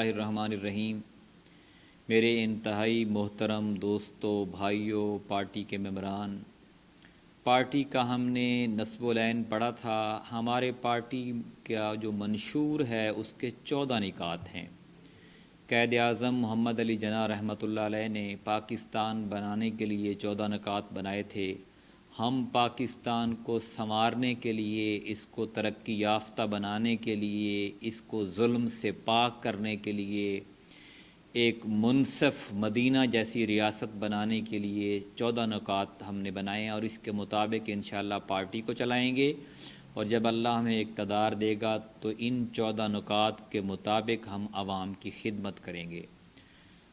اللہ الرحمن الرحیم۔ میرے انتہائی محترم دوستوں، بھائیوں، پارٹی کے ممبران، پارٹی کا ہم نے نصب العین پڑھا تھا۔ ہمارے پارٹی کا جو منشور ہے اس کے 14 نکات ہیں۔ قائد اعظم محمد علی جناح رحمۃ اللہ علیہ نے پاکستان بنانے کے لیے 14 نکات بنائے تھے۔ ہم پاکستان کو سنوارنے کے لیے، اس کو ترقی یافتہ بنانے کے لیے، اس کو ظلم سے پاک کرنے کے لیے، ایک منصف مدینہ جیسی ریاست بنانے کے لیے 14 نکات ہم نے بنائے ہیں، اور اس کے مطابق انشاءاللہ پارٹی کو چلائیں گے، اور جب اللہ ہمیں اقتدار دے گا تو ان 14 نکات کے مطابق ہم عوام کی خدمت کریں گے۔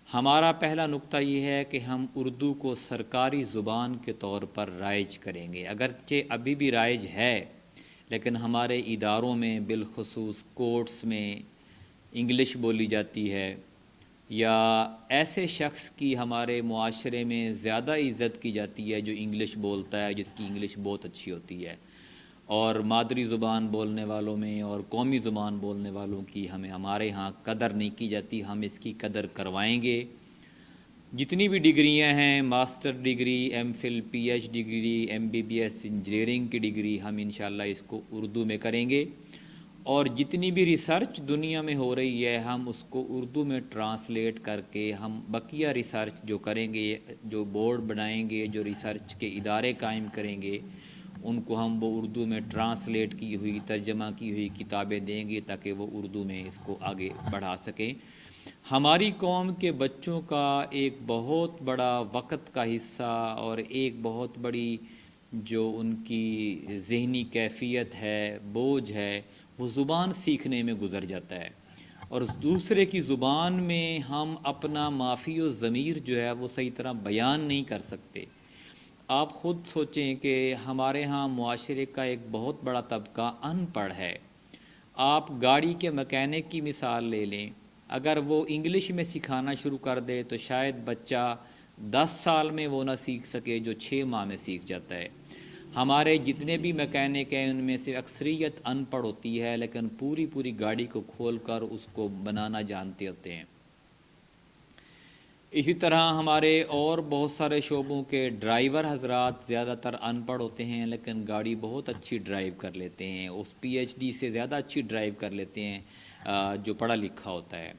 ہمارا پہلا نقطہ یہ ہے کہ ہم اردو کو سرکاری زبان کے طور پر رائج کریں گے۔ اگرچہ ابھی بھی رائج ہے، لیکن ہمارے اداروں میں بالخصوص کورٹس میں انگلش بولی جاتی ہے، یا ایسے شخص کی ہمارے معاشرے میں زیادہ عزت کی جاتی ہے جو انگلش بولتا ہے، جس کی انگلش بہت اچھی ہوتی ہے، اور مادری زبان بولنے والوں میں اور قومی زبان بولنے والوں کی ہمارے ہاں قدر نہیں کی جاتی۔ ہم اس کی قدر کروائیں گے۔ جتنی بھی ڈگریاں ہیں، master degree, M Phil, P H degree, M B B S engineering کی ڈگری، ہم انشاءاللہ اس کو اردو میں کریں گے، اور جتنی بھی ریسرچ دنیا میں ہو رہی ہے ہم اس کو اردو میں ٹرانسلیٹ کر کے ہم بقیہ ریسرچ جو کریں گے، جو بورڈ بنائیں گے، جو ریسرچ کے ادارے قائم کریں گے، ان کو ہم وہ اردو میں ٹرانسلیٹ کی ہوئی، ترجمہ کی ہوئی کتابیں دیں گے تاکہ وہ اردو میں اس کو آگے بڑھا سکیں۔ ہماری قوم کے بچوں کا ایک بہت بڑا وقت کا حصہ اور ایک بہت بڑی جو ان کی ذہنی کیفیت ہے، بوجھ ہے، وہ زبان سیکھنے میں گزر جاتا ہے، اور دوسرے کی زبان میں ہم اپنا مافی و ضمیر جو ہے وہ صحیح طرح بیان نہیں کر سکتے۔ آپ خود سوچیں کہ ہمارے ہاں معاشرے کا ایک بہت بڑا طبقہ ان پڑھ ہے۔ آپ گاڑی کے مکینک کی مثال لے لیں، اگر وہ انگلش میں سکھانا شروع کر دے تو شاید بچہ 10 سال میں وہ نہ سیکھ سکے جو 6 ماہ میں سیکھ جاتا ہے۔ ہمارے جتنے بھی مکینک ہیں ان میں سے اکثریت ان پڑھ ہوتی ہے، لیکن پوری گاڑی کو کھول کر اس کو بنانا جانتے ہوتے ہیں۔ اسی طرح ہمارے اور بہت سارے شعبوں کے ڈرائیور حضرات زیادہ تر ان پڑھ ہوتے ہیں، لیکن گاڑی بہت اچھی ڈرائیو کر لیتے ہیں، اس پی ایچ ڈی سے زیادہ اچھی ڈرائیو کر لیتے ہیں جو پڑھا لکھا ہوتا ہے۔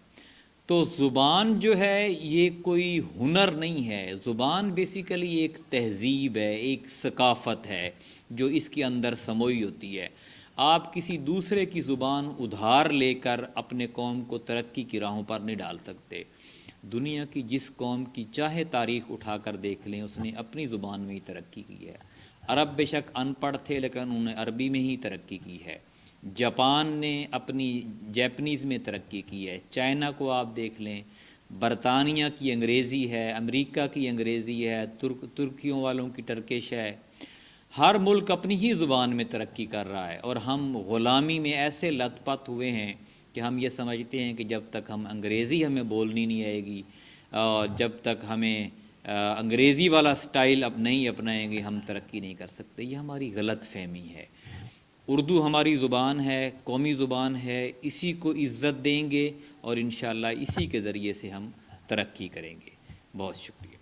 تو زبان جو ہے یہ کوئی ہنر نہیں ہے، زبان بیسیکلی ایک تہذیب ہے، ایک ثقافت ہے جو اس کے اندر سموئی ہوتی ہے۔ آپ کسی دوسرے کی زبان ادھار لے کر اپنے قوم کو ترقی کی راہوں پر نہیں ڈال سکتے۔ دنیا کی جس قوم کی چاہے تاریخ اٹھا کر دیکھ لیں، اس نے اپنی زبان میں ہی ترقی کی ہے۔ عرب بے شک ان پڑھ تھے، لیکن انہوں نے عربی میں ہی ترقی کی ہے۔ جاپان نے اپنی جیپنیز میں ترقی کی ہے۔ چائنا کو آپ دیکھ لیں، برطانیہ کی انگریزی ہے، امریکہ کی انگریزی ہے، ترکیوں والوں کی ٹرکش ہے۔ ہر ملک اپنی ہی زبان میں ترقی کر رہا ہے، اور ہم غلامی میں ایسے لت پت ہوئے ہیں کہ ہم یہ سمجھتے ہیں کہ جب تک ہم انگریزی ہمیں بولنی نہیں آئے گی، اور جب تک ہمیں انگریزی والا سٹائل اب نہیں اپنائیں گے، ہم ترقی نہیں کر سکتے۔ یہ ہماری غلط فہمی ہے۔ اردو ہماری زبان ہے، قومی زبان ہے، اسی کو عزت دیں گے اور انشاءاللہ اسی کے ذریعے سے ہم ترقی کریں گے۔ بہت شکریہ۔